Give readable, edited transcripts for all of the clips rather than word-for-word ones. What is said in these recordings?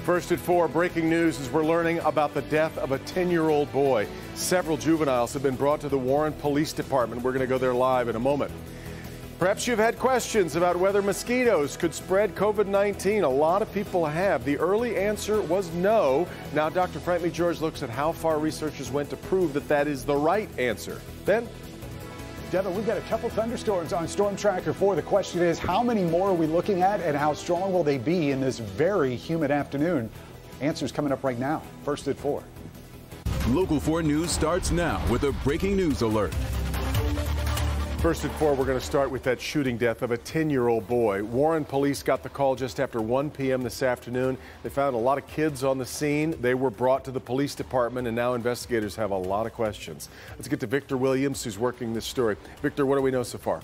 First at 4, breaking news as we're learning about the death of a 10-year-old boy. Several juveniles have been brought to the Warren Police Department. We're going to go there live in a moment. Perhaps you've had questions about whether mosquitoes could spread COVID-19. A lot of people have. The early answer was no. Now, Dr. Frank Lee George looks at how far researchers went to prove that that is the right answer. Ben? Devin, we've got a couple thunderstorms on Storm Tracker 4. The question is, how many more are we looking at, and how strong will they be in this very humid afternoon? Answers coming up right now. First at 4. Local 4 News starts now with a breaking news alert. First at 4, we're going to start with that shooting death of a 10-year-old boy. Warren police got the call just after 1 p.m. this afternoon. They found a lot of kids on the scene. They were brought to the police department, and now investigators have a lot of questions. Let's get to Victor Williams, who's working this story. Victor, what do we know so far?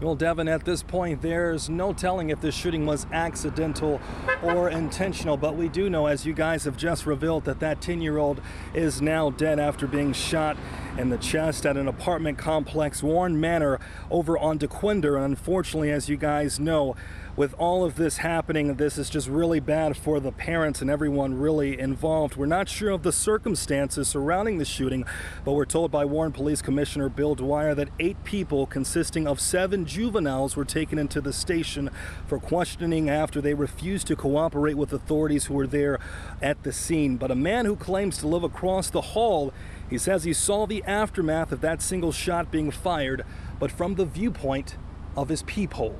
Well, Devin, at this point, there's no telling if this shooting was accidental or intentional, but we do know, as you guys have just revealed, that that 10-year-old is now dead after being shot in the chest at an apartment complex, Warren Manor, over on DeQuinder. And unfortunately, as you guys know, with all of this happening, this is just really bad for the parents and everyone really involved. We're not sure of the circumstances surrounding the shooting, but we're told by Warren Police Commissioner Bill Dwyer that 8 people consisting of 7 juveniles were taken into the station for questioning after they refused to cooperate with authorities who were there at the scene. But a man who claims to live across the hall, he says he saw the aftermath of that single shot being fired, but from the viewpoint of his peephole.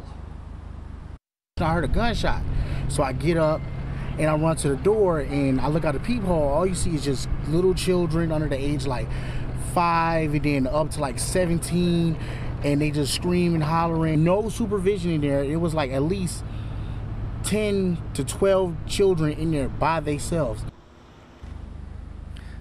I heard a gunshot, so I get up and I run to the door and I look out the peephole. All you see is just little children under the age like 5 and then up to like 17, and they just screaming, hollering. No supervision in there. It was like at least 10 to 12 children in there by themselves.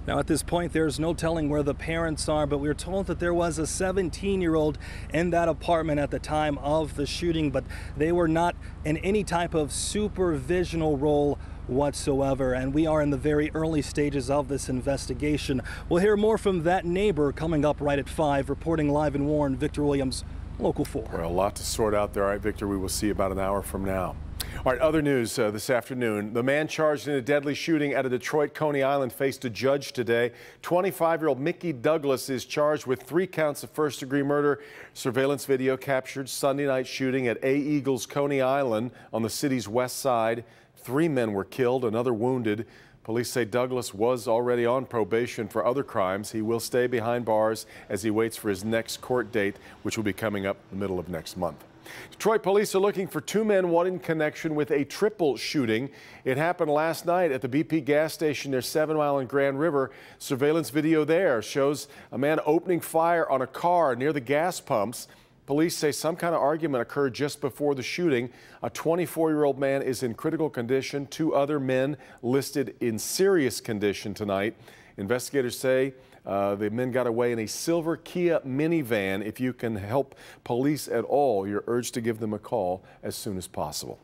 Now, at this point, there's no telling where the parents are, but we're told that there was a 17-year-old in that apartment at the time of the shooting, but they were not in any type of supervisional role whatsoever, and we are in the very early stages of this investigation. We'll hear more from that neighbor coming up right at 5. Reporting live in Warren, Victor Williams, Local 4. Well, a lot to sort out there. All right, Victor, we will see you about an hour from now. All right, other news this afternoon. The man charged in a deadly shooting at a Detroit Coney Island faced a judge today. 25-year-old Mickey Douglas is charged with 3 counts of first-degree murder. Surveillance video captured Sunday night shooting at A. Eagles Coney Island on the city's west side. 3 men were killed, another wounded. Police say Douglas was already on probation for other crimes. He will stay behind bars as he waits for his next court date, which will be coming up in the middle of next month. Detroit police are looking for 2 men wanted in connection with a triple shooting. It happened last night at the BP gas station near 7 Mile and Grand River. Surveillance video there shows a man opening fire on a car near the gas pumps. Police say some kind of argument occurred just before the shooting. A 24-year-old man is in critical condition. 2 other men listed in serious condition tonight. Investigators say the men got away in a silver Kia minivan. If you can help police at all, you're urged to give them a call as soon as possible.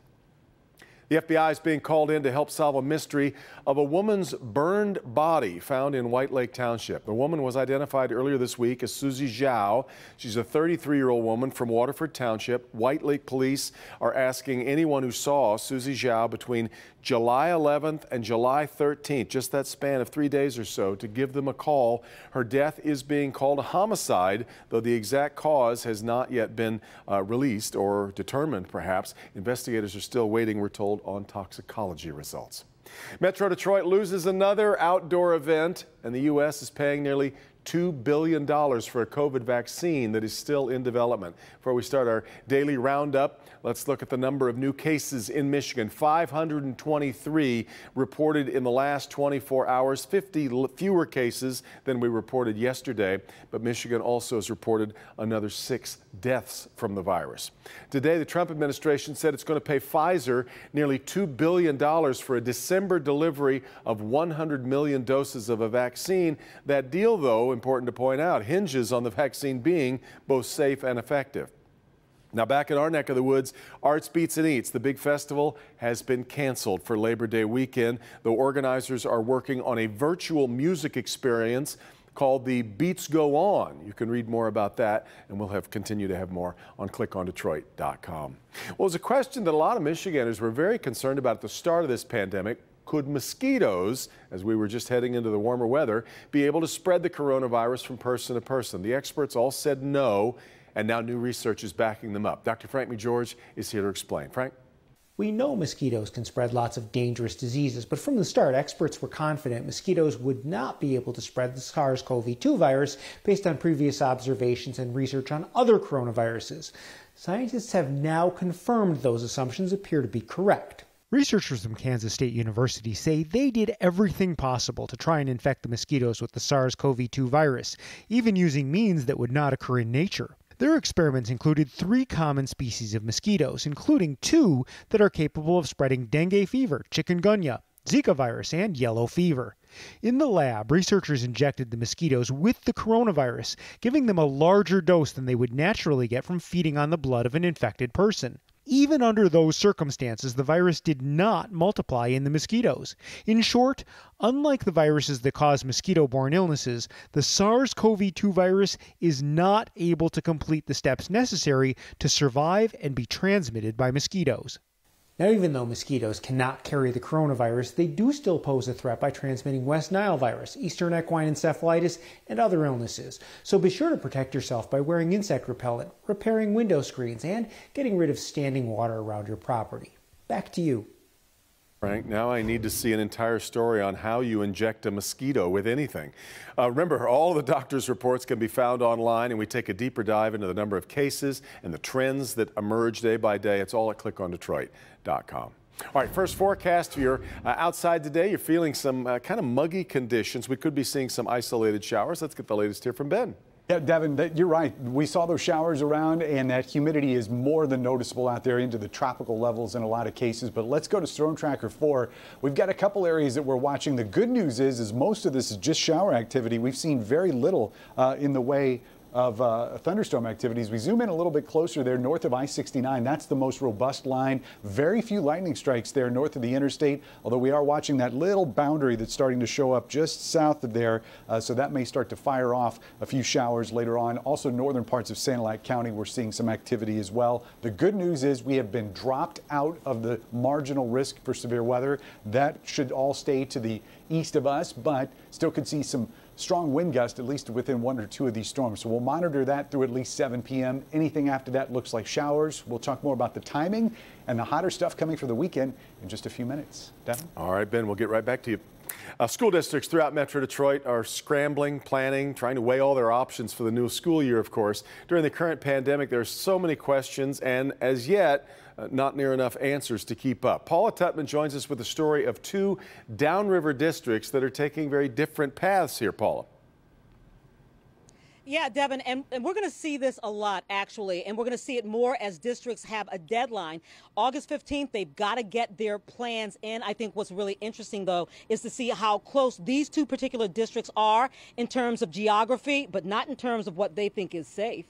The FBI is being called in to help solve a mystery of a woman's burned body found in White Lake Township. The woman was identified earlier this week as Susie Zhao. She's a 33-year-old woman from Waterford Township. White Lake police are asking anyone who saw Susie Zhao between July 11th and July 13th, just that span of 3 days or so, to give them a call. Her death is being called a homicide, though the exact cause has not yet been released or determined, perhaps. Investigators are still waiting, we're told, on toxicology results. Metro Detroit loses another outdoor event, and the U.S. is paying nearly $2 billion for a COVID vaccine that is still in development. Before we start our daily roundup, let's look at the number of new cases in Michigan. 523 reported in the last 24 hours, 50 fewer cases than we reported yesterday. But Michigan also has reported another 6 deaths from the virus. Today, the Trump administration said it's going to pay Pfizer nearly $2 billion for a December delivery of 100 million doses of a vaccine. That deal, though, important to point out, hinges on the vaccine being both safe and effective. Now, back in our neck of the woods, Arts Beats and Eats, the big festival, has been canceled for Labor Day weekend. The organizers are working on a virtual music experience called the Beats Go On. You can read more about that, and we'll continue to have more on clickondetroit.com. Well, it's a question that a lot of Michiganders were very concerned about at the start of this pandemic. Could mosquitoes, as we were just heading into the warmer weather, be able to spread the coronavirus from person to person? The experts all said no, and now new research is backing them up. Dr. Frank McGeorge is here to explain. Frank? We know mosquitoes can spread lots of dangerous diseases, but from the start, experts were confident mosquitoes would not be able to spread the SARS-CoV-2 virus based on previous observations and research on other coronaviruses. Scientists have now confirmed those assumptions appear to be correct. Researchers from Kansas State University say they did everything possible to try and infect the mosquitoes with the SARS-CoV-2 virus, even using means that would not occur in nature. Their experiments included 3 common species of mosquitoes, including 2 that are capable of spreading dengue fever, chikungunya, Zika virus, and yellow fever. In the lab, researchers injected the mosquitoes with the coronavirus, giving them a larger dose than they would naturally get from feeding on the blood of an infected person. Even under those circumstances, the virus did not multiply in the mosquitoes. In short, unlike the viruses that cause mosquito-borne illnesses, the SARS-CoV-2 virus is not able to complete the steps necessary to survive and be transmitted by mosquitoes. Now, even though mosquitoes cannot carry the coronavirus, they do still pose a threat by transmitting West Nile virus, Eastern equine encephalitis, and other illnesses. So be sure to protect yourself by wearing insect repellent, repairing window screens, and getting rid of standing water around your property. Back to you. Frank, now I need to see an entire story on how you inject a mosquito with anything. Remember, all the doctor's reports can be found online, and we take a deeper dive into the number of cases and the trends that emerge day by day. It's all at clickondetroit.com. All right, first forecast. If you're outside today, you're feeling some kind of muggy conditions. We could be seeing some isolated showers. Let's get the latest here from Ben. Yeah, Devin, you're right. We saw those showers around, and that humidity is more than noticeable out there into the tropical levels in a lot of cases. But let's go to Storm Tracker 4. We've got a couple areas that we're watching. The good news is most of this is just shower activity. We've seen very little in the way of thunderstorm activities. We zoom in a little bit closer there north of I-69. That's the most robust line. Very few lightning strikes there north of the interstate, although we are watching that little boundary that's starting to show up just south of there. So that may start to fire off a few showers later on. Also, northern parts of Sanilac County, we're seeing some activity as well. The good news is we have been dropped out of the marginal risk for severe weather. That should all stay to the east of us, but still could see some strong wind gust, at least within 1 or 2 of these storms. So we'll monitor that through at least 7 p.m. Anything after that looks like showers. We'll talk more about the timing and the hotter stuff coming for the weekend in just a few minutes. Devin? All right, Ben, we'll get right back to you. School districts throughout Metro Detroit are scrambling, planning, trying to weigh all their options for the new school year, of course. During the current pandemic, there are so many questions and, as yet, not near enough answers to keep up. Paula Tutman joins us with the story of 2 downriver districts that are taking very different paths here, Paula. Yeah, Devin, and we're going to see this a lot, actually, and we're going to see it more as districts have a deadline. August 15th, they've got to get their plans in. I think what's really interesting, though, is to see how close these 2 particular districts are in terms of geography, but not in terms of what they think is safe.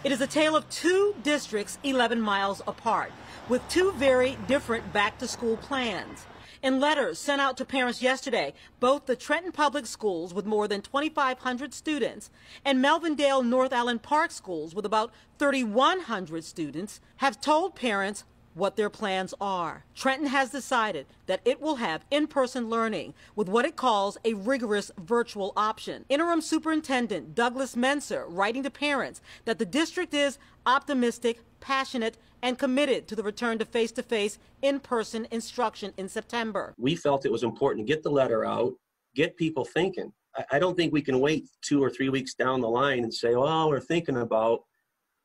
It is a tale of 2 districts 11 miles apart, with 2 very different back-to-school plans. In letters sent out to parents yesterday, both the Trenton Public Schools with more than 2,500 students and Melvindale North Allen Park Schools with about 3,100 students have told parents what their plans are. Trenton has decided that it will have in-person learning with what it calls a rigorous virtual option. Interim Superintendent Douglas Menser writing to parents that the district is optimistic, passionate, and committed to the return to face-to-face, in-person instruction in September. We felt it was important to get the letter out, get people thinking. I don't think we can wait 2 or 3 weeks down the line and say, oh, we're thinking about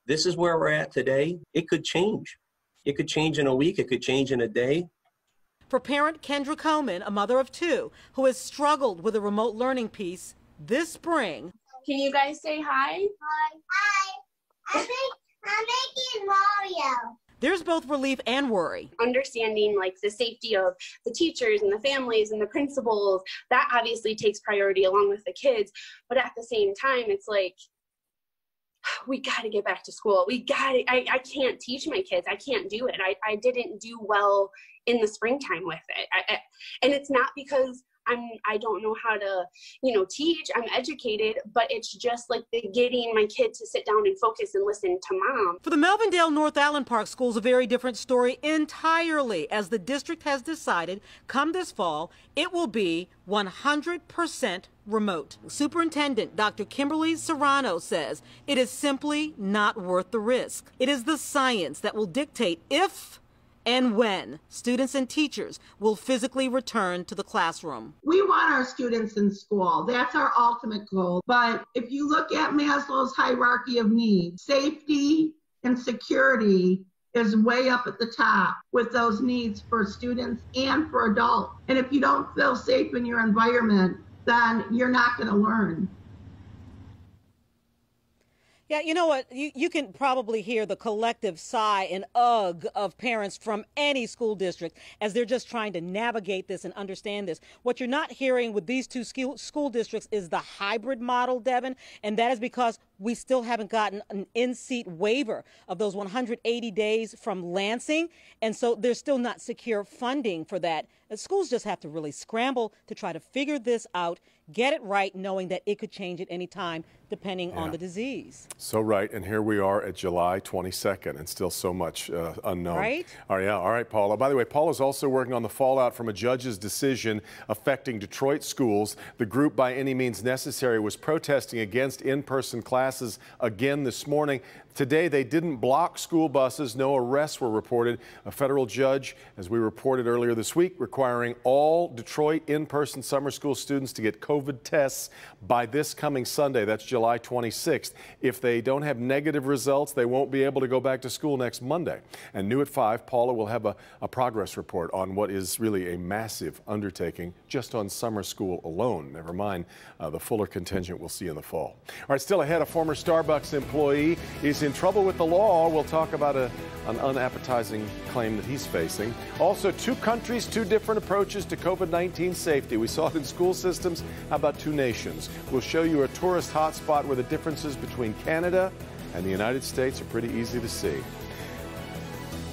this is where we're at today. It could change. It could change in a week. It could change in a day. For parent Kendra Coleman, a mother of 2, who has struggled with a remote learning piece this spring. Can you guys say hi? Hi. I'm making Mario. There's both relief and worry. Understanding like the safety of the teachers and the families and the principals, that obviously takes priority along with the kids. But at the same time, it's like, we got to get back to school. I can't teach my kids. I can't do it. I didn't do well in the springtime with it. And it's not because I don't know how to, teach. I'm educated, but it's just like getting my kid to sit down and focus and listen to mom. For the Melvindale North Allen Park Schools, a very different story entirely, as the district has decided come this fall, it will be 100% remote. Superintendent Dr. Kimberly Serrano says it is simply not worth the risk. It is the science that will dictate if and when students and teachers will physically return to the classroom. We want our students in school. That's our ultimate goal. But if you look at Maslow's hierarchy of needs, safety and security is way up at the top with those needs for students and for adults. And if you don't feel safe in your environment, then you're not going to learn. Yeah, you know what? You can probably hear the collective sigh and ugh of parents from any school district as they're just trying to navigate this and understand this. What you're not hearing with these two school districts is the hybrid model, Devin, and that is because we still haven't gotten an in-seat waiver of those 180 days from Lansing, and so there's still not secure funding for that. And schools just have to really scramble to try to figure this out, get it right, knowing that it could change at any time depending on the disease. So right, and here we are at July 22nd, and still so much unknown. Right? All right, Paula. By the way, Paula's also working on the fallout from a judge's decision affecting Detroit schools. The group By Any Means Necessary was protesting against in-person classes again this morning. Today, they didn't block school buses. No arrests were reported. A federal judge, as we reported earlier this week, requiring all Detroit in-person summer school students to get COVID tests by this coming Sunday. That's July 26th. If they don't have negative results, they won't be able to go back to school next Monday. And new at 5, Paula will have a progress report on what is really a massive undertaking just on summer school alone. Never mind the fuller contingent we'll see in the fall. All right, still ahead, a former Starbucks employee is in trouble with the law. We'll talk about an unappetizing claim that he's facing. Also, 2 countries, 2 different approaches to COVID-19 safety. We saw it in school systems. How about 2 nations? We'll show you a tourist hotspot where the differences between Canada and the United States are pretty easy to see.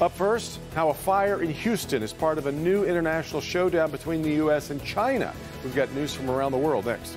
Up first, how a fire in Houston is part of a new international showdown between the U.S. and China. We've got news from around the world next.